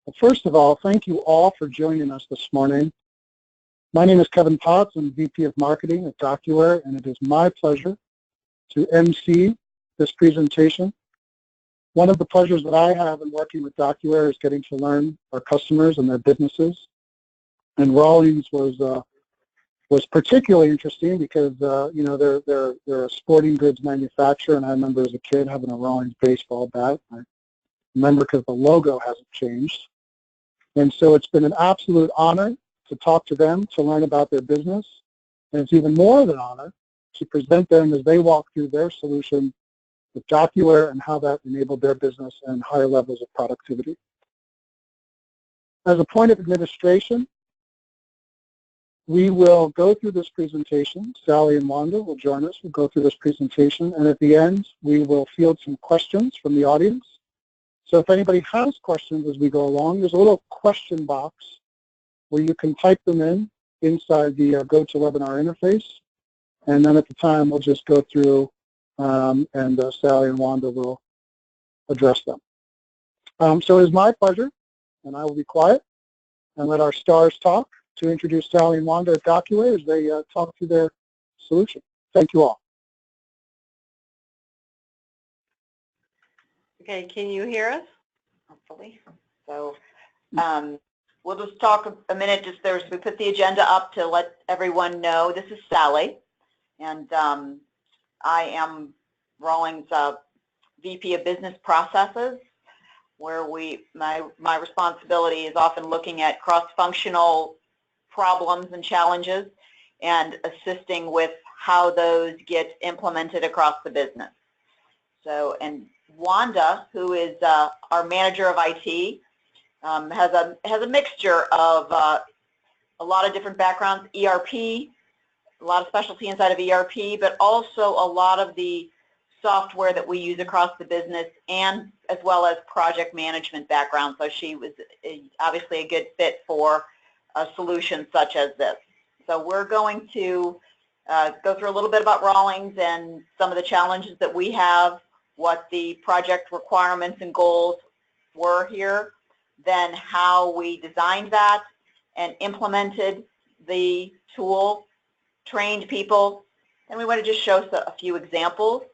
Well, first of all, thank you all for joining us this morning. My name is Kevin Potts. I'm VP of Marketing at DocuWare, and it is my pleasure to MC this presentation. One of the pleasures that I have in working with DocuWare is getting to learn our customers and their businesses. And Rawlings was particularly interesting because you know, they're a sporting goods manufacturer, and I remember as a kid having a Rawlings baseball bat. I remember because the logo hasn't changed. And so it's been an absolute honor to talk to them, to learn about their business. And it's even more of an honor to present them as they walk through their solution with DocuWare and how that enabled their business and higher levels of productivity. As a point of administration, we will go through this presentation. Sally and Wanda will join us. We'll go through this presentation. And at the end, we will field some questions from the audience. So if anybody has questions as we go along, there's a little question box where you can type them in inside the GoToWebinar interface. And then at the time, we'll just go through and Sally and Wanda will address them. So it is my pleasure, and I will be quiet and let our stars talk, to introduce Sally and Wanda at DocuWare as they talk through their solution. Thank you all. Okay, can you hear us? Hopefully. So we'll just talk a minute. We put the agenda up to let everyone know. This is Sally, and I am Rawlings VP of Business Processes, where my responsibility is often looking at cross-functional problems and challenges and assisting with how those get implemented across the business. So, and Wanda, who is our manager of IT, has a mixture of a lot of different backgrounds, ERP, a lot of specialty inside of ERP, but also a lot of the software that we use across the business, and as well as project management background. So she was obviously a good fit for a solution such as this. So we're going to go through a little bit about Rawlings and some of the challenges that we have, what the project requirements and goals were here, then how we designed that and implemented the tool, trained people, and we want to just show a few examples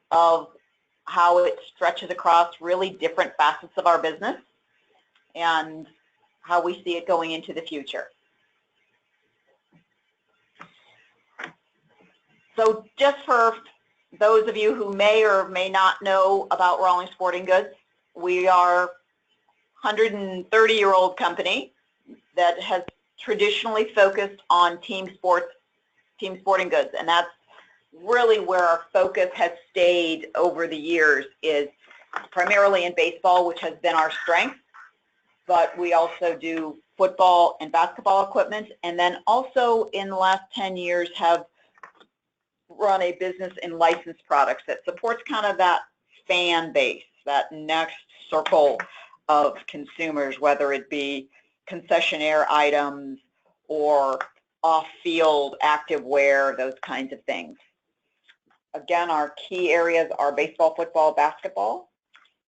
of how it stretches across really different facets of our business and how we see it going into the future. So just for those of you who may or may not know about Rawlings Sporting Goods, we are a 130-year-old company that has traditionally focused on team sporting goods, and that's really where our focus has stayed over the years, is primarily in baseball, which has been our strength, but we also do football and basketball equipment, and then also in the last 10 years have run a business in licensed products that supports kind of that fan base, that next circle of consumers, whether it be concessionaire items or off-field active wear, those kinds of things. Again, our key areas are baseball, football, basketball,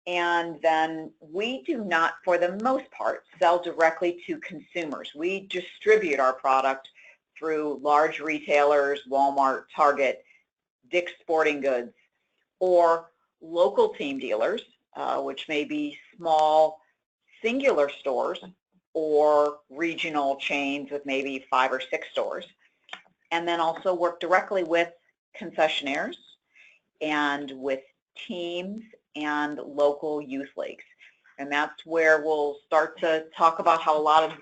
and then we do not, for the most part, sell directly to consumers. We distribute our product through large retailers, Walmart, Target, Dick's Sporting Goods, or local team dealers, which may be small singular stores or regional chains with maybe 5 or 6 stores, and then also work directly with concessionaires and with teams and local youth leagues. And that's where we'll start to talk about how a lot of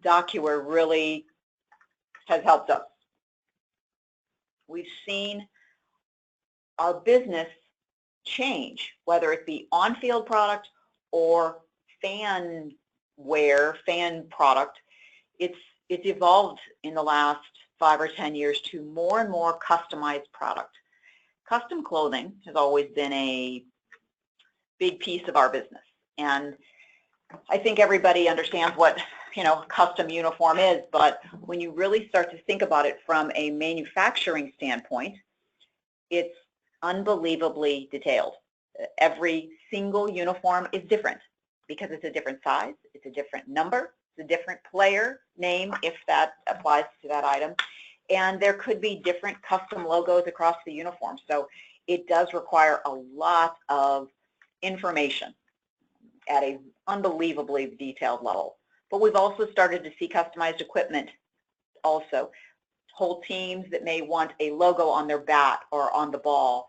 DocuWare really has helped us. We've seen our business change, whether it be on-field product or fan wear, fan product. It's evolved in the last 5 or 10 years to more and more customized product. Custom clothing has always been a big piece of our business, and I think everybody understands what custom uniform is, but when you really start to think about it from a manufacturing standpoint, it's unbelievably detailed. Every single uniform is different. because it's a different size, it's a different number, it's a different player name if that applies to that item, and there could be different custom logos across the uniform. So it does require a lot of information at an unbelievably detailed level. But we've also started to see customized equipment also. Whole teams that may want a logo on their bat or on the ball,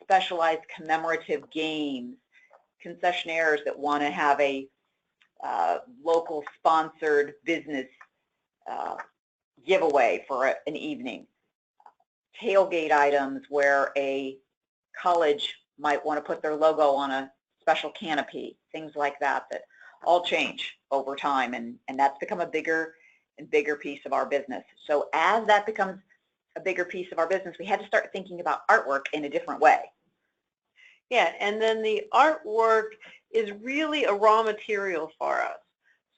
specialized commemorative games, concessionaires that want to have a local sponsored business giveaway for an evening, tailgate items where a college might want to put their logo on a special canopy, things like that, that all change over time, and that's become a bigger and bigger piece of our business. So as that becomes a bigger piece of our business, we had to start thinking about artwork in a different way. Yeah, and then the artwork is really a raw material for us.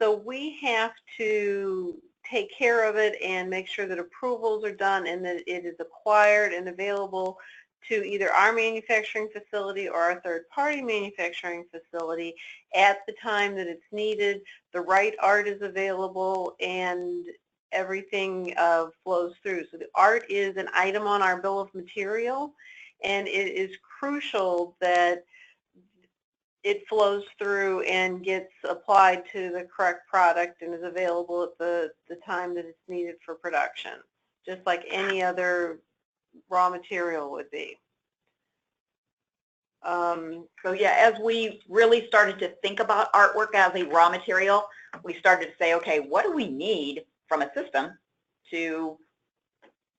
So we have to take care of it and make sure that approvals are done and that it is acquired and available to either our manufacturing facility or our third-party manufacturing facility at the time that it's needed. The right art is available and everything flows through. So the art is an item on our bill of material, and it is crucial that it flows through and gets applied to the correct product and is available at the time that it's needed for production, just like any other raw material would be. So yeah, as we really started to think about artwork as a raw material, we started to say, okay, what do we need from a system to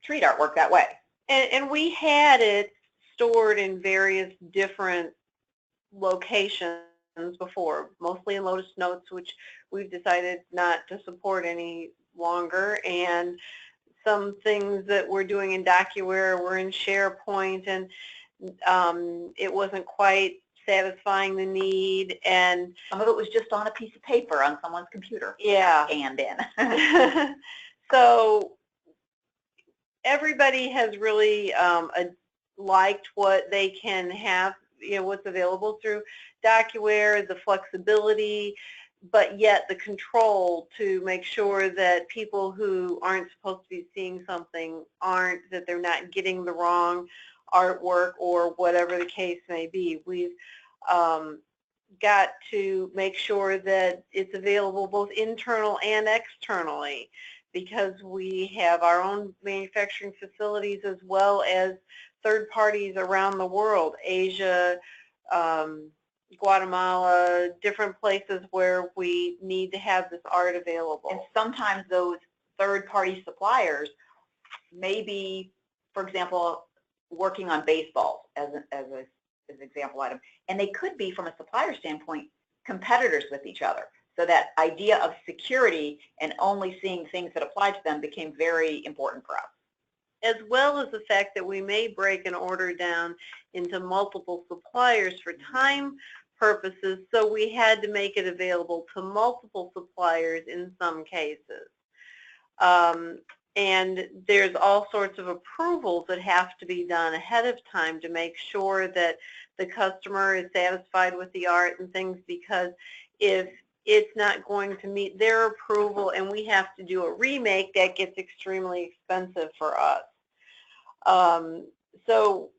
treat artwork that way? And we had it stored in various different locations before, mostly in Lotus Notes, which we've decided not to support any longer, and some things that we're doing in DocuWare were in SharePoint, and it wasn't quite satisfying the need, and some of it was just on a piece of paper on someone's computer. Yeah. Scanned in. So everybody has really liked what they can have, what's available through DocuWare, the flexibility, but yet the control to make sure that people who aren't supposed to be seeing something aren't, that they're not getting the wrong artwork or whatever the case may be. We've got to make sure that it's available both internal and externally, because we have our own manufacturing facilities as well as third parties around the world, Asia, Guatemala, different places where we need to have this art available. And sometimes those third-party suppliers may be, for example, working on baseballs as an example item, and they could be, from a supplier standpoint, competitors with each other. So that idea of security and only seeing things that apply to them became very important for us. As well as the fact that we may break an order down into multiple suppliers for time purposes, so we had to make it available to multiple suppliers in some cases. And there's all sorts of approvals that have to be done ahead of time to make sure that the customer is satisfied with the art and things, because if it's not going to meet their approval and we have to do a remake, that gets extremely expensive for us. So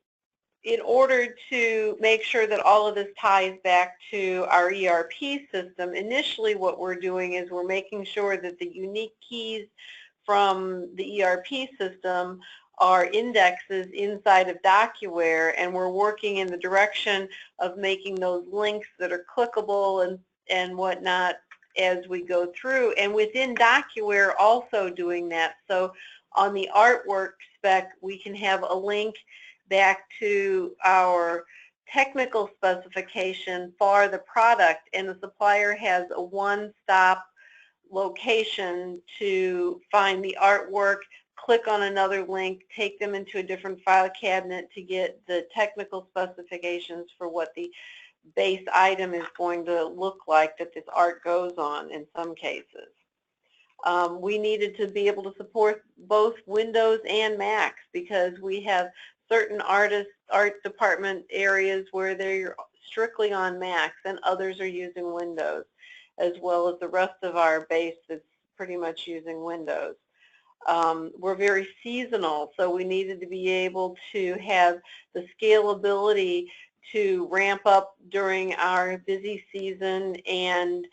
in order to make sure that all of this ties back to our ERP system, initially what we're doing is we're making sure that the unique keys from the ERP system are indexes inside of DocuWare, and we're working in the direction of making those links that are clickable and whatnot as we go through, and within DocuWare also doing that. So on the artwork spec, we can have a link back to our technical specification for the product, and the supplier has a one-stop location to find the artwork, click on another link, take them into a different file cabinet to get the technical specifications for what the base item is going to look like that this art goes on in some cases. We needed to be able to support both Windows and Macs, because we have certain art department areas where they're strictly on Macs, and others are using Windows, as well as the rest of our base that's pretty much using Windows. We're very seasonal, so we needed to be able to have the scalability to ramp up during our busy season and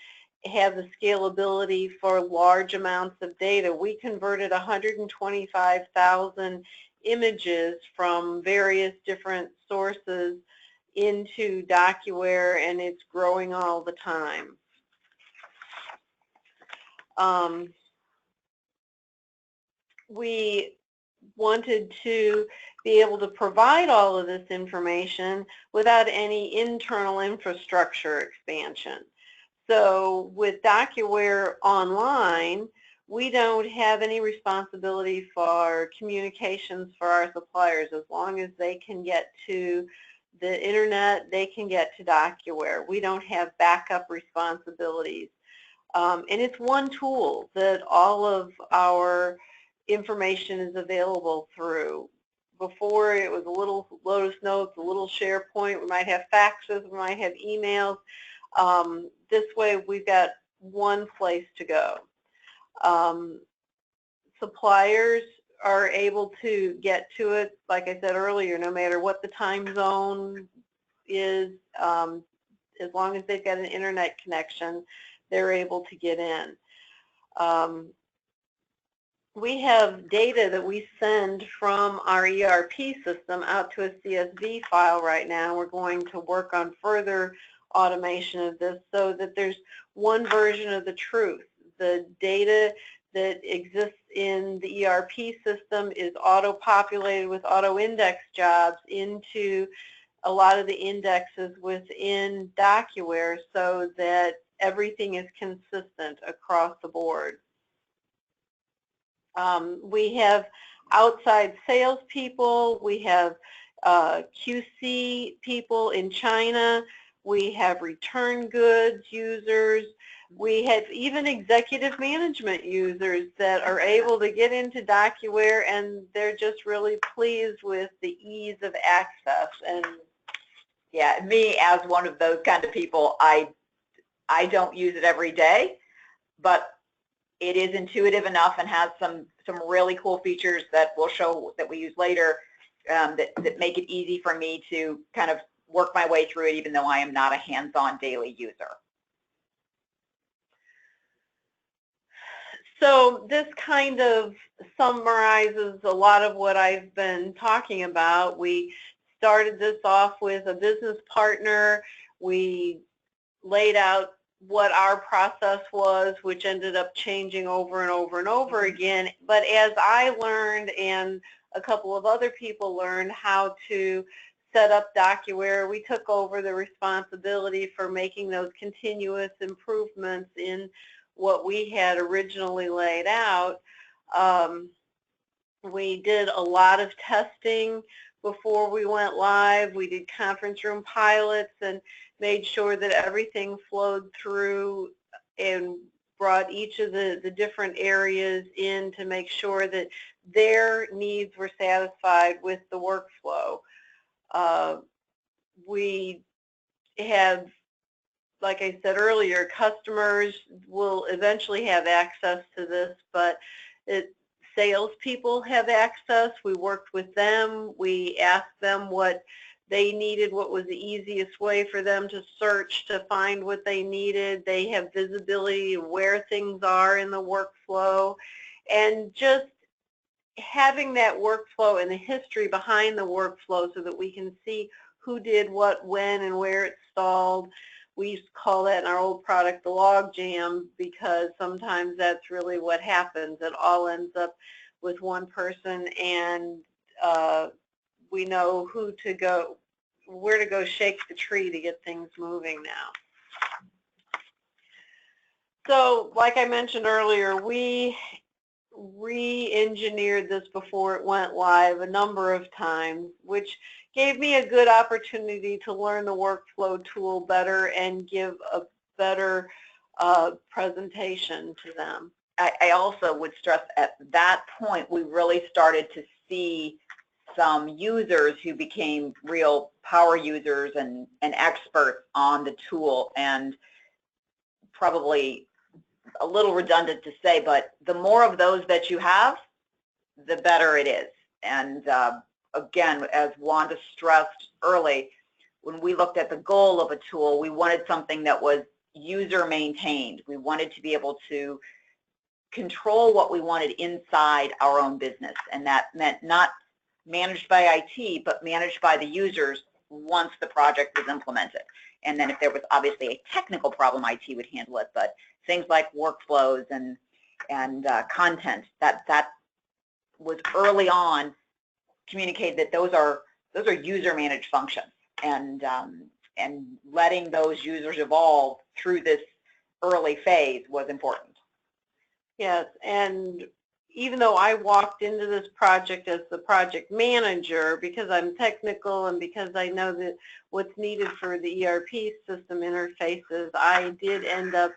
have the scalability for large amounts of data. We converted 125,000 images from various different sources into DocuWare, and it's growing all the time. We wanted to be able to provide all of this information without any internal infrastructure expansion. So with DocuWare Online, we don't have any responsibility for communications for our suppliers. As long as they can get to the internet, they can get to DocuWare. We don't have backup responsibilities. And it's one tool that all of our information is available through. Before, it was a little Lotus Notes, a little SharePoint. We might have faxes, we might have emails. This way, we've got one place to go. Suppliers are able to get to it, like I said earlier, no matter what the time zone is, as long as they've got an internet connection, they're able to get in. We have data that we send from our ERP system out to a CSV file right now. We're going to work on further automation of this so that there's one version of the truth. The data that exists in the ERP system is auto-populated with auto-index jobs into a lot of the indexes within DocuWare so that everything is consistent across the board. We have outside salespeople, we have QC people in China, we have return goods users, we have even executive management users that are able to get into DocuWare, and they're just really pleased with the ease of access. And yeah, me as one of those kind of people, I don't use it every day, but it is intuitive enough and has some really cool features that we'll show that we use later that make it easy for me to kind of work my way through it, even though I am not a hands-on daily user. So this kind of summarizes a lot of what I've been talking about. We started this off with a business partner. We laid out what our process was, which ended up changing over and over and over again. But as I learned and a couple of other people learned how to set up DocuWare, we took over the responsibility for making those continuous improvements in what we had originally laid out. We did a lot of testing before we went live. We did conference room pilots and made sure that everything flowed through and brought each of the different areas in to make sure that their needs were satisfied with the workflow. We have, like I said earlier, customers will eventually have access to this, but salespeople have access. We worked with them. We asked them what they needed, what was the easiest way for them to search to find what they needed. They have visibility of where things are in the workflow, and just having that workflow and the history behind the workflow so that we can see who did what, when, and where it stalled. We used to call that in our old product the log jam, because sometimes that's really what happens. It all ends up with one person, and we know who to go, where to go shake the tree to get things moving now. So like I mentioned earlier, we re-engineered this before it went live a number of times, which gave me a good opportunity to learn the workflow tool better and give a better presentation to them. I also would stress at that point we really started to see some users who became real power users and experts on the tool. And probably a little redundant to say, but the more of those that you have, the better it is. And again, as Wanda stressed early, when we looked at the goal of a tool, we wanted something that was user maintained. We wanted to be able to control what we wanted inside our own business, and that meant not managed by IT, but managed by the users once the project was implemented. And then if there was obviously a technical problem, IT would handle it, but things like workflows and content, that was early on communicated that those are user managed functions, and letting those users evolve through this early phase was important. Yes, and even though I walked into this project as the project manager, because I'm technical and because I know that what's needed for the ERP system interfaces, I did end up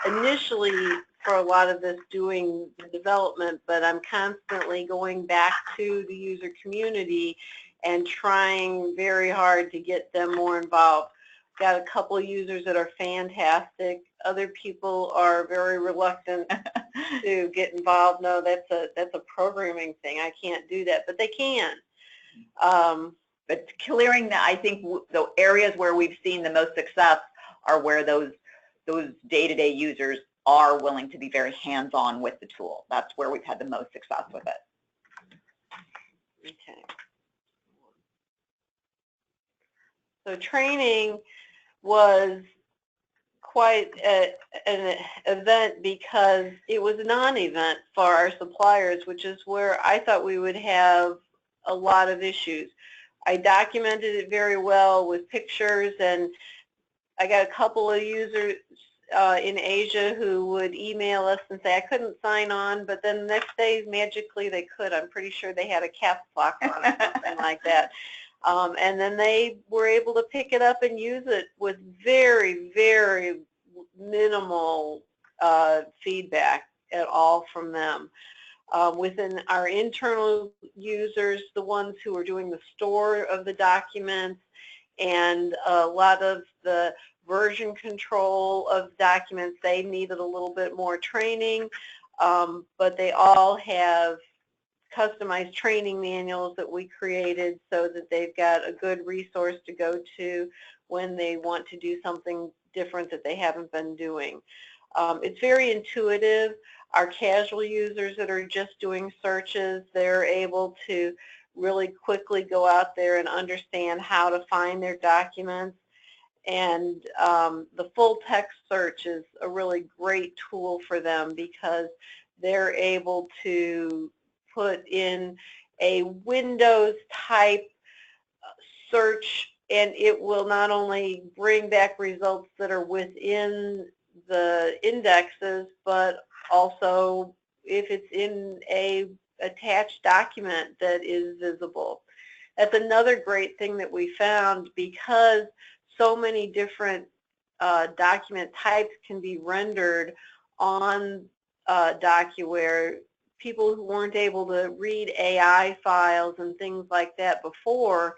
initially for a lot of this doing the development, but I'm constantly going back to the user community and trying very hard to get them more involved. Got a couple of users that are fantastic. Other people are very reluctant to get involved. No, that's a programming thing. I can't do that, but they can. But clearing that, I think the areas where we've seen the most success are where those day-to-day users are willing to be very hands-on with the tool. That's where we've had the most success with it. Okay. So training was quite an event because it was a non-event for our suppliers, which is where I thought we would have a lot of issues. I documented it very well with pictures, and I got a couple of users in Asia who would email us and say, I couldn't sign on, but then the next day magically they could. I'm pretty sure they had a caps lock on or something like that. And then they were able to pick it up and use it with very, very minimal feedback at all from them. Within our internal users, the ones who are doing the store of the documents and a lot of the version control of documents, they needed a little bit more training, but they all have customized training manuals that we created so that they've got a good resource to go to when they want to do something different that they haven't been doing. It's very intuitive. Our casual users that are just doing searches, they're able to really quickly go out there and understand how to find their documents. And the full text search is a really great tool for them because they're able to put in a Windows type search, and it will not only bring back results that are within the indexes, but also if it's in a attached document that is visible. That's another great thing that we found, because so many different document types can be rendered on DocuWare. People who weren't able to read AI files and things like that before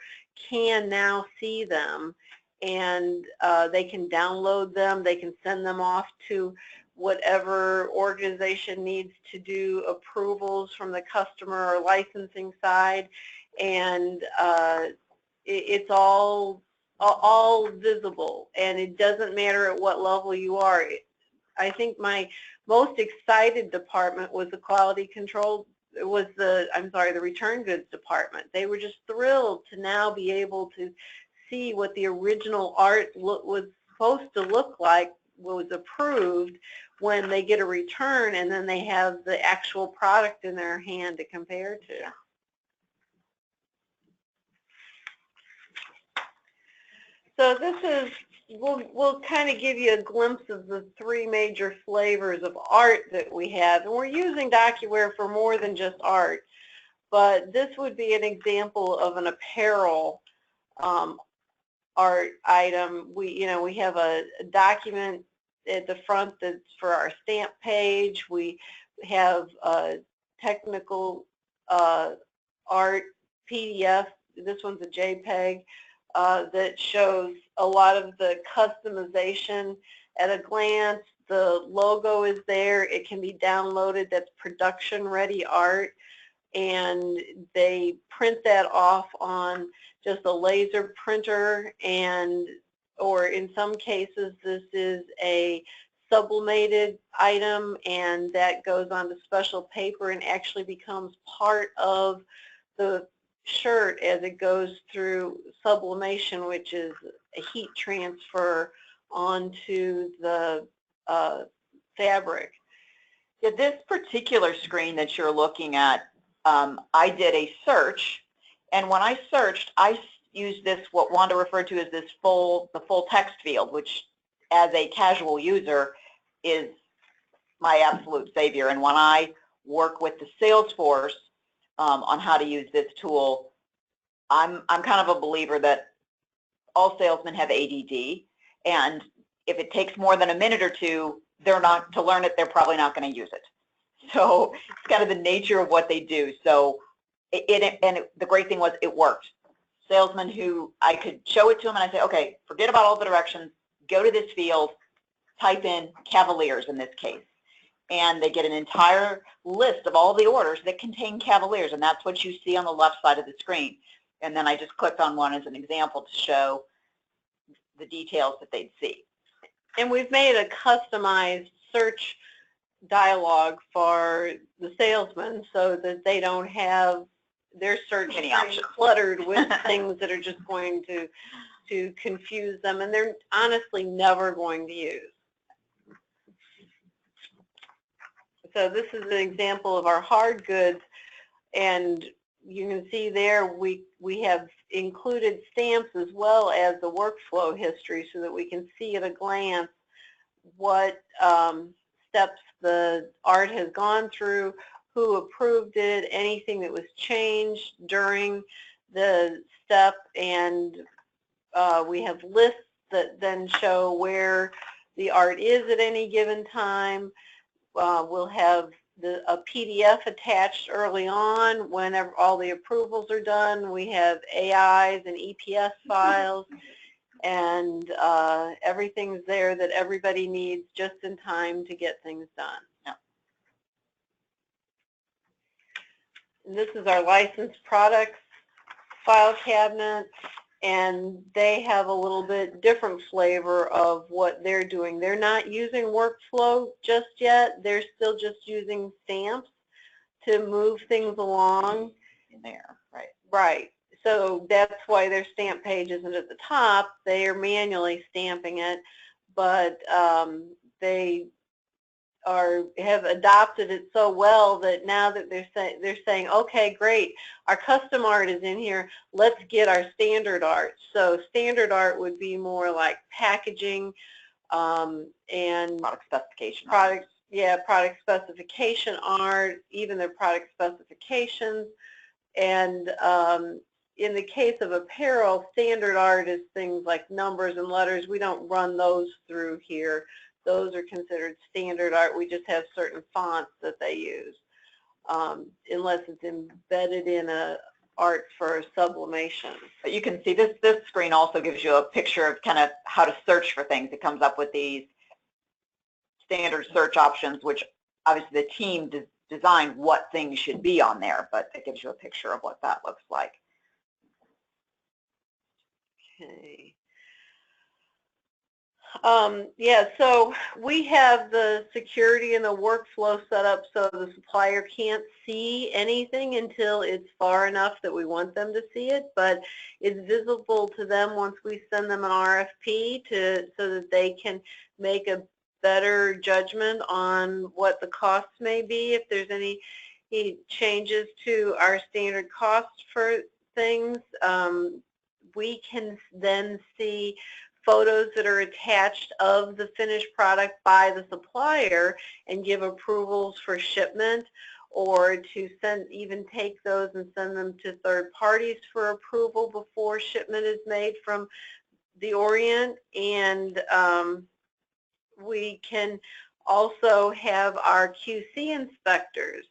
can now see them, and they can download them, they can send them off to whatever organization needs to do approvals from the customer or licensing side, and it's all visible, and it doesn't matter at what level you are. I think my most excited department was the quality control, the return goods department. They were just thrilled to now be able to see what the original art was supposed to look like, was approved, when they get a return, and then they have the actual product in their hand to compare to. So this is, we'll kind of give you a glimpse of the three major flavors of art that we have. And we're using DocuWare for more than just art, but this would be an example of an apparel art item. We have a document at the front that's for our stamp page. We have technical art PDF. This one's a JPEG that shows a lot of the customization at a glance. The logo is there. It can be downloaded. That's production-ready art. And they print that off on just a laser printer, or in some cases this is a sublimated item, and that goes onto special paper and actually becomes part of the shirt as it goes through sublimation, which is a heat transfer onto the fabric. Yeah, this particular screen that you're looking at, I did a search, and when I searched, I used this, what Wanda referred to as the full text field, which as a casual user is my absolute savior. And when I work with the sales force on how to use this tool, I'm kind of a believer that all salesmen have ADD, and if it takes more than a minute or two, to learn it, they're probably not going to use it. So it's kind of the nature of what they do. So the great thing was it worked. Salesmen who I could show it to them and I say, okay, forget about all the directions, go to this field, type in Cavaliers in this case. And they get an entire list of all the orders that contain Cavaliers, and that's what you see on the left side of the screen. And then I just clicked on one as an example to show the details that they'd see. And we've made a customized search dialogue for the salesmen so that they don't have their search screen cluttered with things that are just going to confuse them, and they're honestly never going to use. So this is an example of our hard goods, and you can see there we have included stamps as well as the workflow history so that we can see at a glance what steps the art has gone through, who approved it, anything that was changed during the step, and we have lists that then show where the art is at any given time. We'll have a PDF attached early on whenever all the approvals are done. We have AIs and EPS files, and everything's there that everybody needs just in time to get things done. Yeah. And this is our licensed products file cabinet, and they have a little bit different flavor of what they're doing. They're not using workflow just yet. They're still just using stamps to move things along. In there, right. Right. So that's why their stamp page isn't at the top. They are manually stamping it, but they have adopted it so well that now that they're saying, okay, great, our custom art is in here, let's get our standard art. So standard art would be more like packaging and product specification. Product specification art, even their product specifications. And in the case of apparel, standard art is things like numbers and letters. We don't run those through here. Those are considered standard art. We just have certain fonts that they use, unless it's embedded in a art for sublimation. But you can see this screen also gives you a picture of kind of how to search for things. It comes up with these standard search options, which obviously the team designed what things should be on there, but it gives you a picture of what that looks like. Okay. Yeah, so we have the security and the workflow set up so the supplier can't see anything until it's far enough that we want them to see it, but it's visible to them once we send them an RFP so that they can make a better judgment on what the costs may be. If there's any changes to our standard costs for things, we can then see photos that are attached of the finished product by the supplier and give approvals for shipment, or to even take those and send them to third parties for approval before shipment is made from the Orient. And we can also have our QC inspectors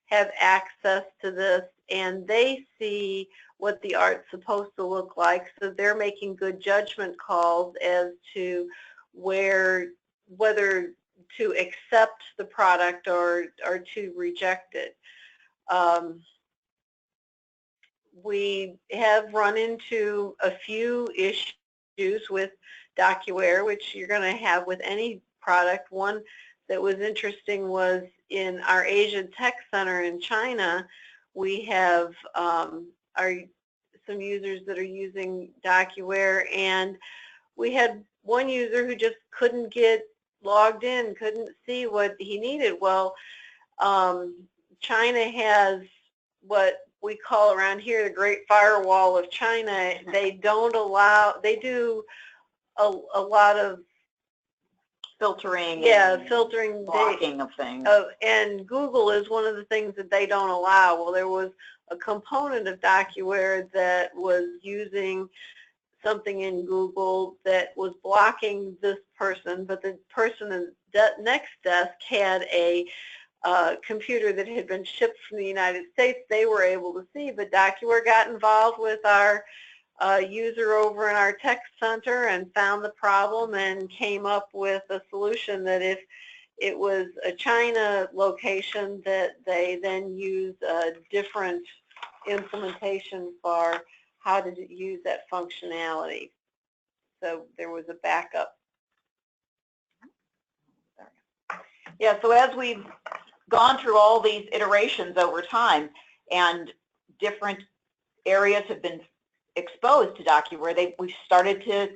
have access to this and they see what the art's supposed to look like, so they're making good judgment calls as to whether to accept the product or to reject it. We have run into a few issues with DocuWare, which you're going to have with any product. One that was interesting was in our Asia Tech Center in China, we have some users that are using DocuWare, and we had one user who just couldn't get logged in, couldn't see what he needed. Well, China has what we call around here the Great Firewall of China. They don't allow, they do a lot of filtering, filtering, blocking of things. And Google is one of the things that they don't allow. Well, there was a component of DocuWare that was using something in Google that was blocking this person, but the person in the next desk had a computer that had been shipped from the United States. They were able to see, but DocuWare got involved with our user over in our tech center and found the problem and came up with a solution that if it was a China location, that they then use a different implementation for how to use that functionality. So there was a backup. Yeah, so as we've gone through all these iterations over time and different areas have been exposed to DocuWare, we've started to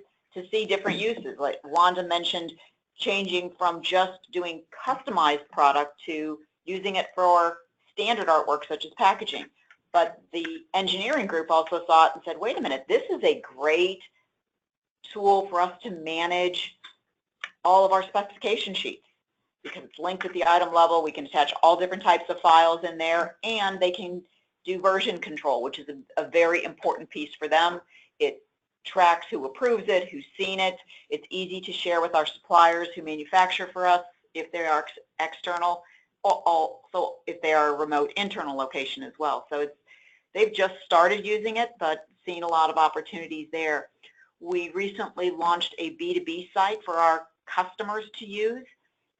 see different uses. Like Wanda mentioned, changing from just doing customized product to using it for standard artwork such as packaging. But the engineering group also saw it and said, wait a minute, this is a great tool for us to manage all of our specification sheets, because it's linked at the item level. We can attach all different types of files in there, and they can do version control, which is a very important piece for them. It tracks who approves it, who's seen it. It's easy to share with our suppliers who manufacture for us if they are external, also if they are a remote internal location as well. So they've just started using it, but seen a lot of opportunities there. We recently launched a B2B site for our customers to use,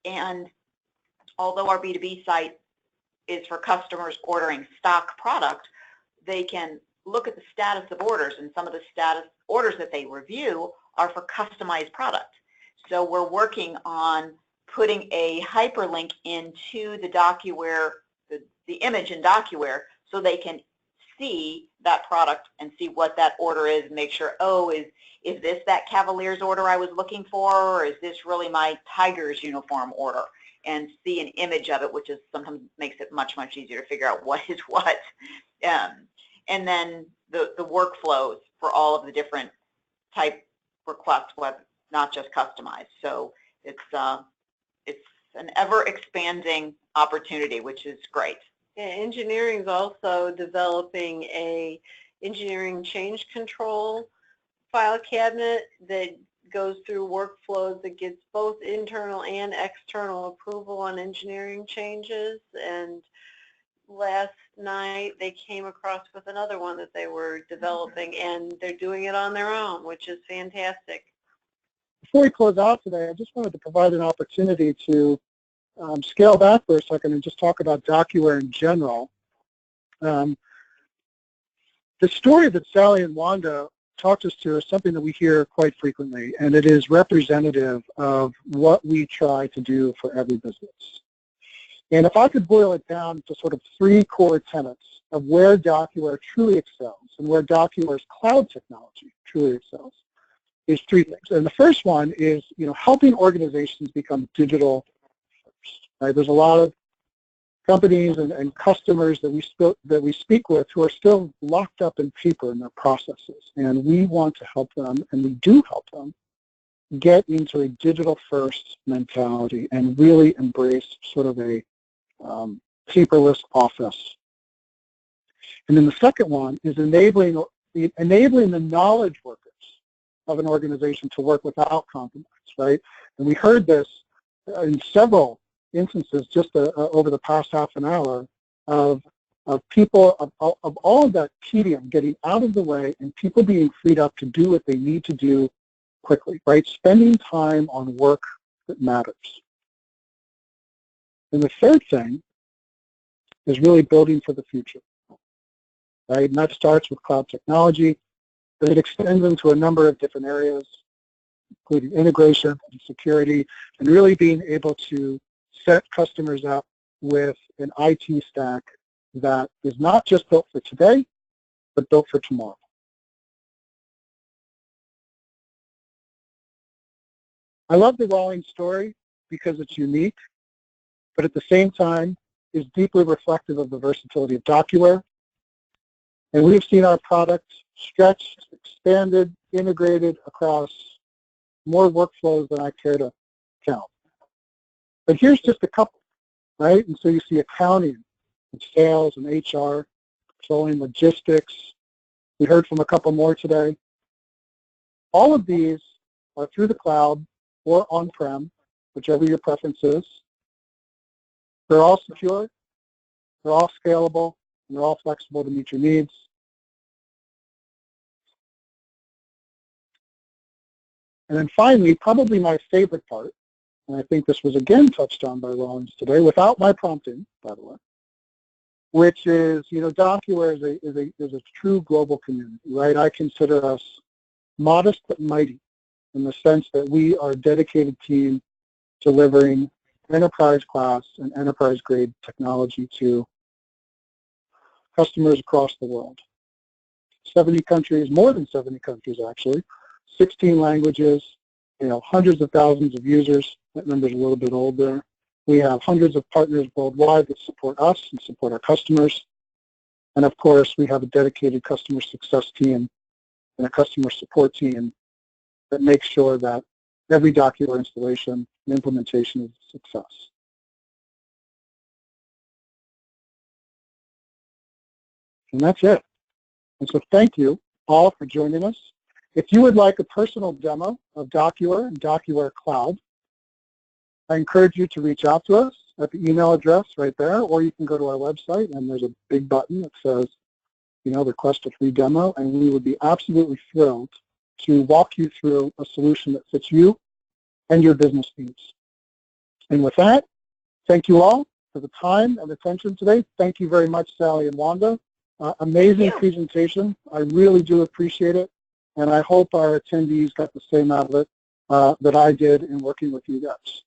and although our B2B site is for customers ordering stock product, they can look at the status of orders, and some of the status orders that they review are for customized product. So we're working on putting a hyperlink into the DocuWare, the image in DocuWare, so they can see that product and see what that order is and make sure, oh, is this that Cavaliers order I was looking for, or is this really my Tigers uniform order? And see an image of it, which is sometimes makes it much, much easier to figure out what is what. And then the workflows for all of the different type requests, not just customized. So it's an ever-expanding opportunity, which is great. Yeah, engineering is also developing a engineering change control file cabinet that goes through workflows that gets both internal and external approval on engineering changes. And last night they came across with another one that they were developing, and they're doing it on their own, which is fantastic. Before we close out today, I just wanted to provide an opportunity to scale back for a second and just talk about DocuWare in general. The story that Sally and Wanda talked us to is something that we hear quite frequently, and it is representative of what we try to do for every business. And if I could boil it down to sort of three core tenets of where DocuWare truly excels and where DocuWare's cloud technology truly excels, is three things. And the first one is, helping organizations become digital first. Right? There's a lot of companies and customers that we speak with who are still locked up in paper in their processes, and we want to help them, and we do help them, get into a digital-first mentality and really embrace sort of a paperless office. And then the second one is enabling the knowledge workers of an organization to work without compromise, right? And we heard this in several instances just over the past half an hour of of people, of all of that tedium getting out of the way and people being freed up to do what they need to do quickly, right? Spending time on work that matters. And the third thing is really building for the future, right? And that starts with cloud technology, but it extends into a number of different areas, including integration and security, and really being able to set customers up with an IT stack that is not just built for today, but built for tomorrow. I love the Rawlings story because it's unique, but at the same time is deeply reflective of the versatility of DocuWare. And we've seen our product stretched, expanded, integrated across more workflows than I care to count. But here's just a couple, right? And so you see accounting and sales and HR, controlling logistics. We heard from a couple more today. All of these are through the cloud or on-prem, whichever your preference is. They're all secure, they're all scalable, and they're all flexible to meet your needs. And then finally, probably my favorite part, and I think this was again touched on by Rawlings today, without my prompting, by the way, which is, DocuWare is a true global community, right? I consider us modest but mighty in the sense that we are a dedicated team delivering enterprise class and enterprise grade technology to customers across the world. 70 countries, more than 70 countries actually, 16 languages, hundreds of thousands of users. That number's a little bit old there. We have hundreds of partners worldwide that support us and support our customers. And of course, we have a dedicated customer success team and a customer support team that makes sure that every DocuWare installation and implementation is a success. And that's it. And so thank you all for joining us. If you would like a personal demo of DocuWare and DocuWare Cloud, I encourage you to reach out to us at the email address right there, or you can go to our website and there's a big button that says, request a free demo, and we would be absolutely thrilled to walk you through a solution that fits you and your business needs. And with that, thank you all for the time and attention today. Thank you very much, Sally and Wanda. Amazing presentation. I really do appreciate it, and I hope our attendees got the same out of it that I did in working with you guys.